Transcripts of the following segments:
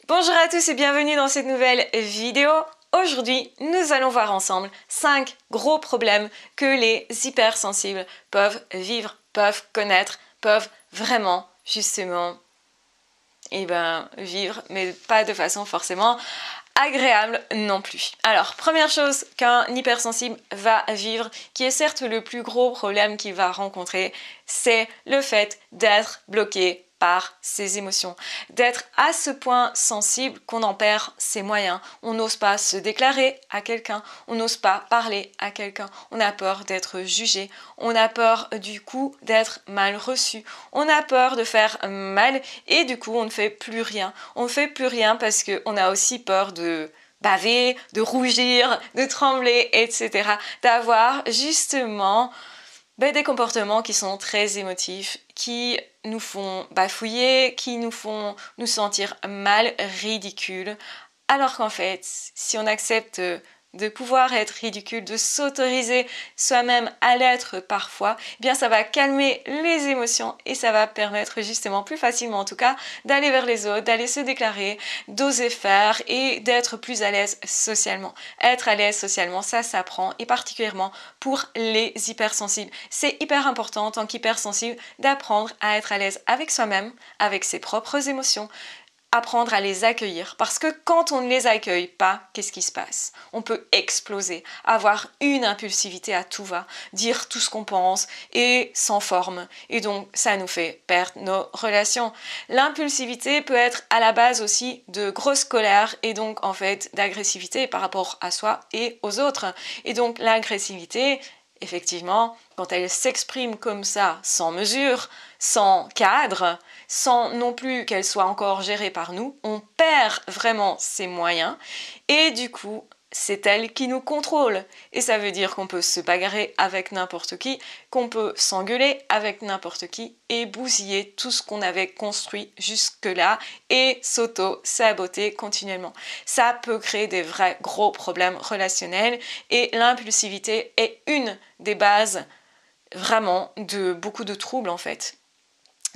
Bonjour à tous et bienvenue dans cette nouvelle vidéo. Aujourd'hui, nous allons voir ensemble 5 gros problèmes que les hypersensibles peuvent vivre, peuvent connaître, peuvent vraiment, justement, vivre, mais pas de façon forcément agréable non plus. Alors, première chose qu'un hypersensible va vivre, qui est certes le plus gros problème qu'il va rencontrer, c'est le fait d'être bloqué par ses émotions, d'être à ce point sensible qu'on en perd ses moyens. On n'ose pas se déclarer à quelqu'un, on n'ose pas parler à quelqu'un, on a peur d'être jugé, on a peur du coup d'être mal reçu, on a peur de faire mal et du coup on ne fait plus rien. On ne fait plus rien parce qu'on a aussi peur de baver, de rougir, de trembler, etc. D'avoir justement des comportements qui sont très émotifs, qui nous font bafouiller, qui nous font nous sentir mal, ridicules. Alors qu'en fait, si on accepte de pouvoir être ridicule, de s'autoriser soi-même à l'être parfois, eh bien ça va calmer les émotions et ça va permettre justement plus facilement en tout cas d'aller vers les autres, d'aller se déclarer, d'oser faire et d'être plus à l'aise socialement. Être à l'aise socialement, ça s'apprend et particulièrement pour les hypersensibles. C'est hyper important en tant qu'hypersensible d'apprendre à être à l'aise avec soi-même, avec ses propres émotions, apprendre à les accueillir. Parce que quand on ne les accueille pas, qu'est-ce qui se passe? On peut exploser, avoir une impulsivité à tout va, dire tout ce qu'on pense et sans forme. Et donc, ça nous fait perdre nos relations. L'impulsivité peut être à la base aussi de grosse colère et donc en fait d'agressivité par rapport à soi et aux autres. Et donc l'agressivité, effectivement, quand elle s'exprime comme ça, sans mesure, sans cadre, sans non plus qu'elle soit encore gérée par nous, on perd vraiment ses moyens et du coup, c'est elle qui nous contrôle. Et ça veut dire qu'on peut se bagarrer avec n'importe qui, qu'on peut s'engueuler avec n'importe qui et bousiller tout ce qu'on avait construit jusque-là et s'auto-saboter continuellement. Ça peut créer des vrais gros problèmes relationnels et l'impulsivité est une des bases vraiment de beaucoup de troubles en fait.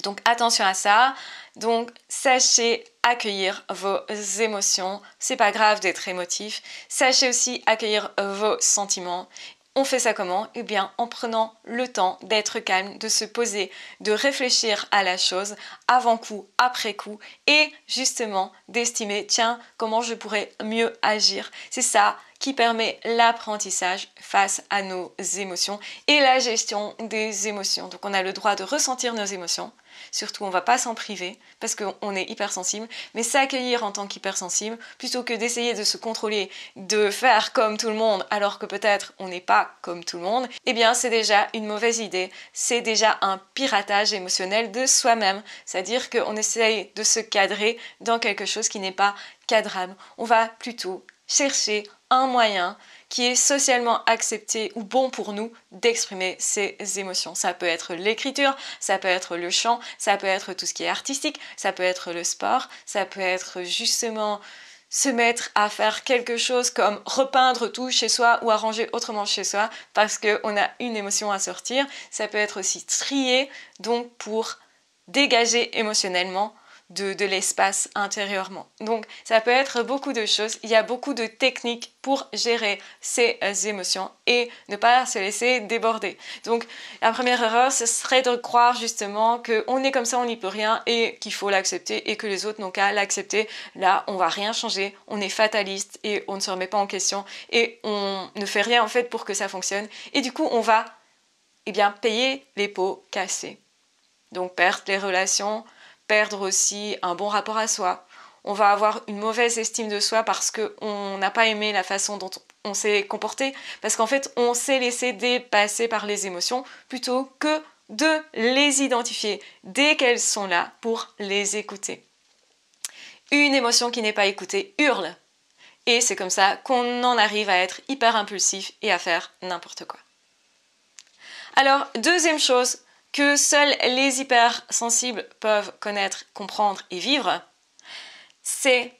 Donc attention à ça. Donc sachez accueillir vos émotions. C'est pas grave d'être émotif. Sachez aussi accueillir vos sentiments. On fait ça comment? Eh bien en prenant le temps d'être calme, de se poser, de réfléchir à la chose avant coup, après coup et justement d'estimer tiens, comment je pourrais mieux agir. C'est ça qui permet l'apprentissage face à nos émotions et la gestion des émotions. Donc on a le droit de ressentir nos émotions. Surtout, on ne va pas s'en priver parce qu'on est hypersensible, mais s'accueillir en tant qu'hypersensible, plutôt que d'essayer de se contrôler, de faire comme tout le monde, alors que peut-être on n'est pas comme tout le monde, eh bien c'est déjà une mauvaise idée, c'est déjà un piratage émotionnel de soi-même, c'est-à-dire qu'on essaye de se cadrer dans quelque chose qui n'est pas cadrable. On va plutôt chercher un moyen qui est socialement accepté ou bon pour nous d'exprimer ses émotions. Ça peut être l'écriture, ça peut être le chant, ça peut être tout ce qui est artistique, ça peut être le sport, ça peut être justement se mettre à faire quelque chose comme repeindre tout chez soi ou arranger autrement chez soi parce qu'on a une émotion à sortir. Ça peut être aussi trier, donc pour dégager émotionnellement de l'espace intérieurement. Donc ça peut être beaucoup de choses, il y a beaucoup de techniques pour gérer ces émotions et ne pas se laisser déborder. Donc la première erreur, ce serait de croire justement qu'on est comme ça, on n'y peut rien et qu'il faut l'accepter et que les autres n'ont qu'à l'accepter. Là, on va rien changer, on est fataliste et on ne se remet pas en question et on ne fait rien en fait pour que ça fonctionne. Et du coup, on va payer les pots cassés. Donc perdre les relations, perdre aussi un bon rapport à soi. On va avoir une mauvaise estime de soi parce qu'on n'a pas aimé la façon dont on s'est comporté, parce qu'en fait on s'est laissé dépasser par les émotions plutôt que de les identifier dès qu'elles sont là pour les écouter. Une émotion qui n'est pas écoutée hurle. Et c'est comme ça qu'on en arrive à être hyper impulsif et à faire n'importe quoi. Alors, deuxième chose que seuls les hypersensibles peuvent connaître, comprendre et vivre, c'est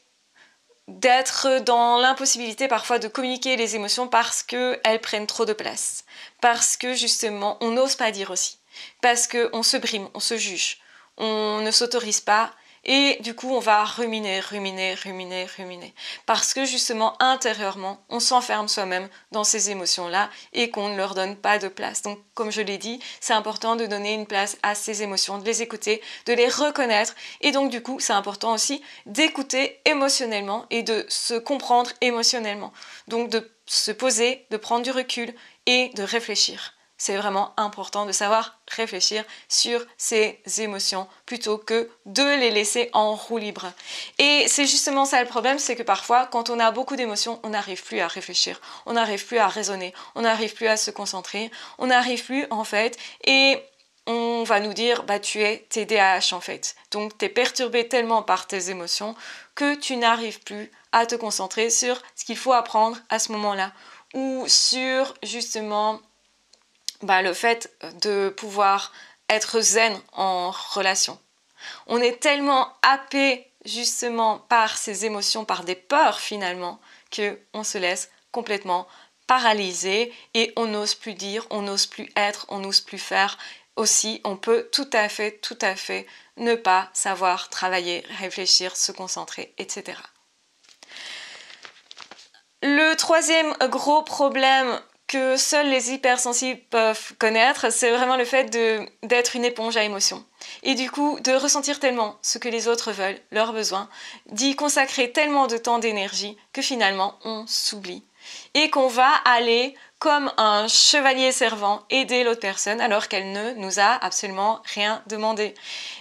d'être dans l'impossibilité parfois de communiquer les émotions parce qu'elles prennent trop de place, parce que justement on n'ose pas dire aussi, parce qu'on se brime, on se juge, on ne s'autorise pas Et du coup, on va ruminer, ruminer, ruminer, ruminer. Parce que justement, intérieurement, on s'enferme soi-même dans ces émotions-là et qu'on ne leur donne pas de place. Donc, comme je l'ai dit, c'est important de donner une place à ces émotions, de les écouter, de les reconnaître. Et donc, du coup, c'est important aussi d'écouter émotionnellement et de se comprendre émotionnellement. Donc, de se poser, de prendre du recul et de réfléchir. C'est vraiment important de savoir réfléchir sur ses émotions plutôt que de les laisser en roue libre. Et c'est justement ça le problème, c'est que parfois, quand on a beaucoup d'émotions, on n'arrive plus à réfléchir, on n'arrive plus à raisonner, on n'arrive plus à se concentrer, on n'arrive plus en fait, et on va nous dire, bah tu es TDAH en fait. Donc tu es perturbé tellement par tes émotions que tu n'arrives plus à te concentrer sur ce qu'il faut apprendre à ce moment-là, ou sur justement le fait de pouvoir être zen en relation. On est tellement happé justement par ces émotions, par des peurs finalement, qu'on se laisse complètement paralysé et on n'ose plus dire, on n'ose plus être, on n'ose plus faire. Aussi, on peut tout à fait ne pas savoir travailler, réfléchir, se concentrer, etc. Le troisième gros problème que seuls les hypersensibles peuvent connaître, c'est vraiment le fait d'être une éponge à émotions. Et du coup, de ressentir tellement ce que les autres veulent, leurs besoins, d'y consacrer tellement de temps, d'énergie, que finalement, on s'oublie. Et qu'on va aller, comme un chevalier servant, aider l'autre personne alors qu'elle ne nous a absolument rien demandé.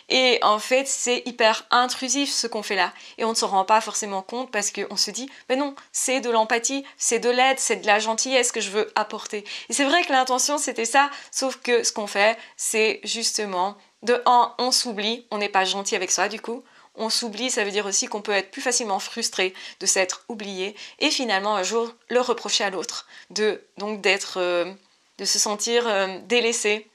Et en fait, c'est hyper intrusif ce qu'on fait là. Et on ne s'en rend pas forcément compte parce qu'on se dit, mais non, c'est de l'empathie, c'est de l'aide, c'est de la gentillesse que je veux apporter. Et c'est vrai que l'intention, c'était ça, sauf que ce qu'on fait, c'est justement, on s'oublie, on n'est pas gentil avec soi du coup. On s'oublie, ça veut dire aussi qu'on peut être plus facilement frustré de s'être oublié et finalement un jour le reprocher à l'autre, de se sentir délaissé,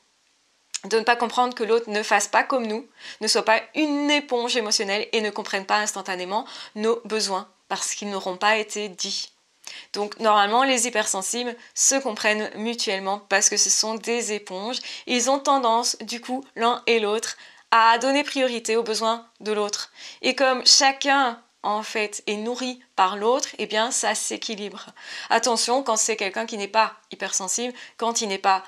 de ne pas comprendre que l'autre ne fasse pas comme nous, ne soit pas une éponge émotionnelle et ne comprenne pas instantanément nos besoins parce qu'ils n'auront pas été dits. Donc normalement les hypersensibles se comprennent mutuellement parce que ce sont des éponges. Ils ont tendance du coup l'un et l'autre à donner priorité aux besoins de l'autre. Et comme chacun en fait est nourri par l'autre, eh bien ça s'équilibre. Attention quand c'est quelqu'un qui n'est pas hypersensible, quand il n'est pas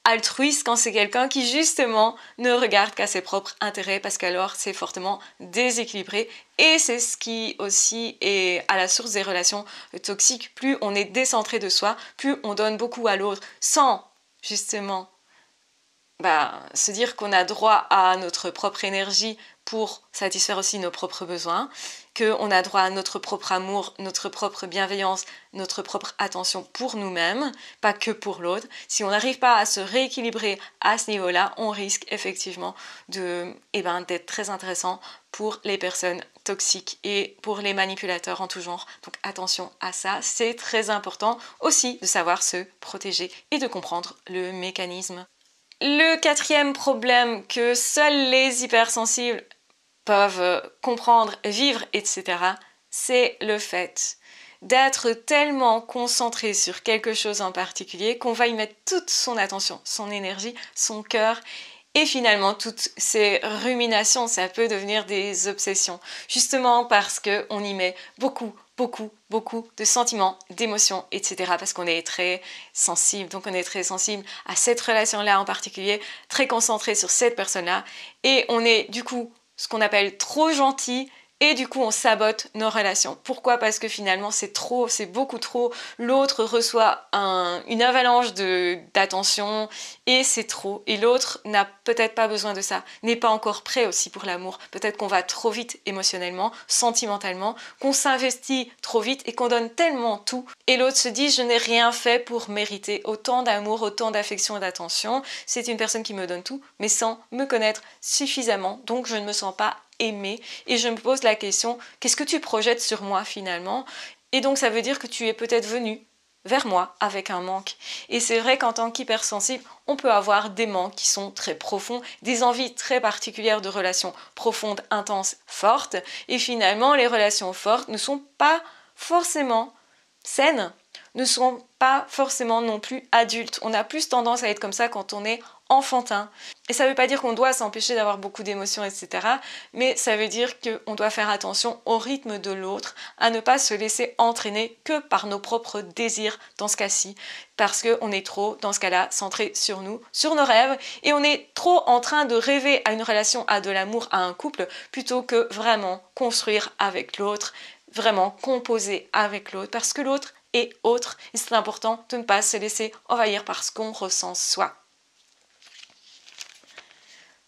altruiste, quand c'est quelqu'un qui justement ne regarde qu'à ses propres intérêts parce qu'alors c'est fortement déséquilibré et c'est ce qui aussi est à la source des relations toxiques. Plus on est décentré de soi, plus on donne beaucoup à l'autre sans justement se dire qu'on a droit à notre propre énergie pour satisfaire aussi nos propres besoins, qu'on a droit à notre propre amour, notre propre bienveillance, notre propre attention pour nous-mêmes, pas que pour l'autre. Si on n'arrive pas à se rééquilibrer à ce niveau-là, on risque effectivement d'être très intéressant pour les personnes toxiques et pour les manipulateurs en tout genre. Donc attention à ça, c'est très important aussi de savoir se protéger et de comprendre le mécanisme. Le quatrième problème que seuls les hypersensibles peuvent comprendre, vivre, etc., c'est le fait d'être tellement concentré sur quelque chose en particulier qu'on va y mettre toute son attention, son énergie, son cœur. Et finalement, toutes ces ruminations, ça peut devenir des obsessions, justement parce qu'on y met beaucoup de sentiments, d'émotions, etc. Parce qu'on est très sensible, donc on est très sensible à cette relation-là en particulier, très concentré sur cette personne-là, et on est du coup ce qu'on appelle trop gentil, et du coup on sabote nos relations. Pourquoi ? Parce que finalement c'est trop, c'est beaucoup trop, l'autre reçoit une avalanche d'attention et c'est trop, et l'autre n'a peut-être pas besoin de ça, n'est pas encore prêt aussi pour l'amour, peut-être qu'on va trop vite émotionnellement, sentimentalement, qu'on s'investit trop vite et qu'on donne tellement tout, et l'autre se dit je n'ai rien fait pour mériter autant d'amour, autant d'affection et d'attention, c'est une personne qui me donne tout, mais sans me connaître suffisamment, donc je ne me sens pas aimée, et je me pose la question, qu'est-ce que tu projettes sur moi finalement ? Et donc ça veut dire que tu es peut-être venu vers moi avec un manque. Et c'est vrai qu'en tant qu'hypersensible, on peut avoir des manques qui sont très profonds, des envies très particulières de relations profondes, intenses, fortes, et finalement les relations fortes ne sont pas forcément saines, ne sont pas forcément non plus adultes. On a plus tendance à être comme ça quand on est enfantin. Et ça ne veut pas dire qu'on doit s'empêcher d'avoir beaucoup d'émotions, etc. Mais ça veut dire qu'on doit faire attention au rythme de l'autre, à ne pas se laisser entraîner que par nos propres désirs dans ce cas-ci. Parce qu'on est trop, dans ce cas-là, centré sur nous, sur nos rêves, et on est trop en train de rêver à une relation, à de l'amour, à un couple, plutôt que vraiment construire avec l'autre, vraiment composer avec l'autre, parce que l'autre est autre, et c'est important de ne pas se laisser envahir par ce qu'on ressent soi.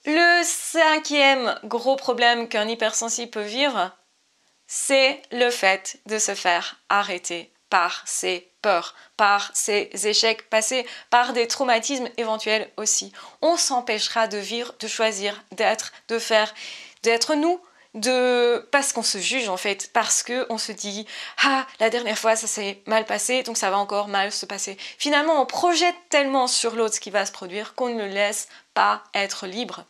Le cinquième gros problème qu'un hypersensible peut vivre, c'est le fait de se faire arrêter par ses peurs, par ses échecs passés, par des traumatismes éventuels aussi. On s'empêchera de vivre, de choisir, d'être, de faire, d'être nous, parce qu'on se juge en fait, parce qu'on se dit « Ah, la dernière fois ça s'est mal passé, donc ça va encore mal se passer ». Finalement, on projette tellement sur l'autre ce qui va se produire qu'on ne le laisse pas être libre.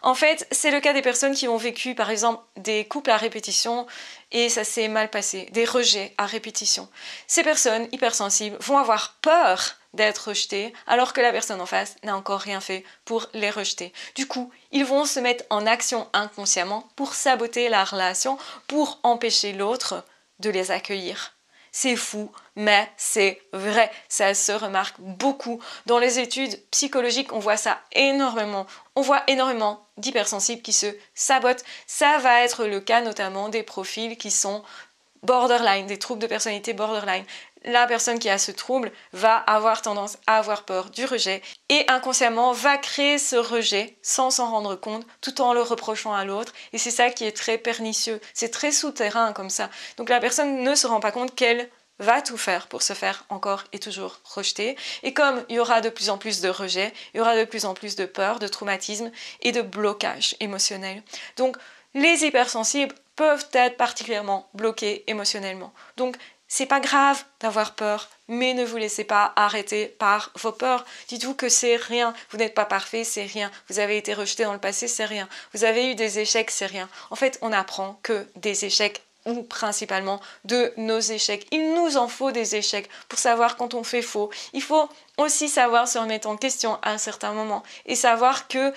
En fait, c'est le cas des personnes qui ont vécu, par exemple, des couples à répétition et ça s'est mal passé, des rejets à répétition. Ces personnes hypersensibles vont avoir peur d'être rejetées alors que la personne en face n'a encore rien fait pour les rejeter. Du coup, ils vont se mettre en action inconsciemment pour saboter la relation, pour empêcher l'autre de les accueillir. C'est fou, mais c'est vrai, ça se remarque beaucoup. Dans les études psychologiques, on voit ça énormément. On voit énormément d'hypersensibles qui se sabotent. Ça va être le cas notamment des profils qui sont borderline, des troubles de personnalité borderline. La personne qui a ce trouble va avoir tendance à avoir peur du rejet et inconsciemment va créer ce rejet sans s'en rendre compte tout en le reprochant à l'autre et c'est ça qui est très pernicieux, c'est très souterrain comme ça. Donc la personne ne se rend pas compte qu'elle va tout faire pour se faire encore et toujours rejeter et comme il y aura de plus en plus de rejet, il y aura de plus en plus de peur, de traumatisme et de blocage émotionnel. Donc les hypersensibles peuvent être particulièrement bloqués émotionnellement. Donc c'est pas grave d'avoir peur, mais ne vous laissez pas arrêter par vos peurs. Dites-vous que c'est rien, vous n'êtes pas parfait, c'est rien. Vous avez été rejeté dans le passé, c'est rien. Vous avez eu des échecs, c'est rien. En fait, on n'apprend que des échecs ou principalement de nos échecs. Il nous en faut des échecs pour savoir quand on fait faux. Il faut aussi savoir se remettre en question à un certain moment et savoir que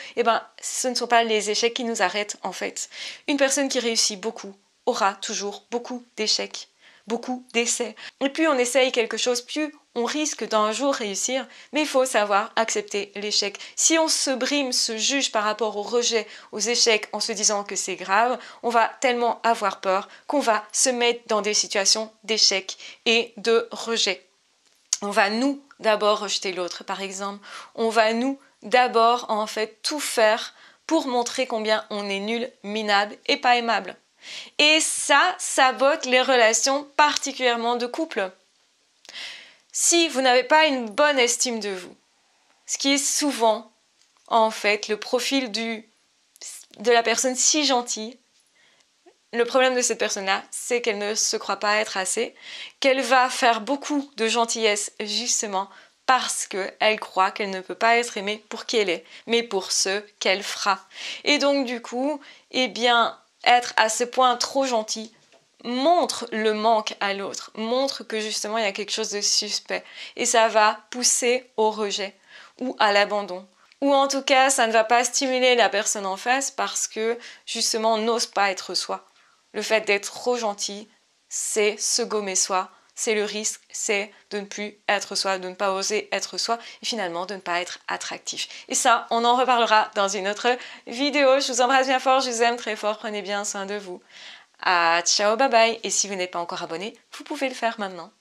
ce ne sont pas les échecs qui nous arrêtent en fait. Une personne qui réussit beaucoup aura toujours beaucoup d'échecs, beaucoup d'essais. Et plus on essaye quelque chose, plus on risque d'un jour réussir, mais il faut savoir accepter l'échec. Si on se brime, se juge par rapport au rejet, aux échecs, en se disant que c'est grave, on va tellement avoir peur qu'on va se mettre dans des situations d'échec et de rejet. On va nous d'abord rejeter l'autre, par exemple. On va nous d'abord en fait tout faire pour montrer combien on est nul, minable et pas aimable. Et ça sabote les relations, particulièrement de couple. Si vous n'avez pas une bonne estime de vous, ce qui est souvent, en fait, le profil de la personne si gentille, le problème de cette personne-là, c'est qu'elle ne se croit pas être assez, qu'elle va faire beaucoup de gentillesse justement parce qu'elle croit qu'elle ne peut pas être aimée pour qui elle est, mais pour ce qu'elle fera. Et donc du coup, être à ce point trop gentil montre le manque à l'autre, montre que justement il y a quelque chose de suspect et ça va pousser au rejet ou à l'abandon. Ou en tout cas, ça ne va pas stimuler la personne en face parce que justement on n'ose pas être soi. Le fait d'être trop gentil, c'est se gommer soi, c'est le risque, c'est de ne plus être soi, de ne pas oser être soi et finalement de ne pas être attractif. Et ça, on en reparlera dans une autre vidéo. Je vous embrasse bien fort, je vous aime très fort, prenez bien soin de vous. Ciao, bye bye. Et si vous n'êtes pas encore abonné, vous pouvez le faire maintenant.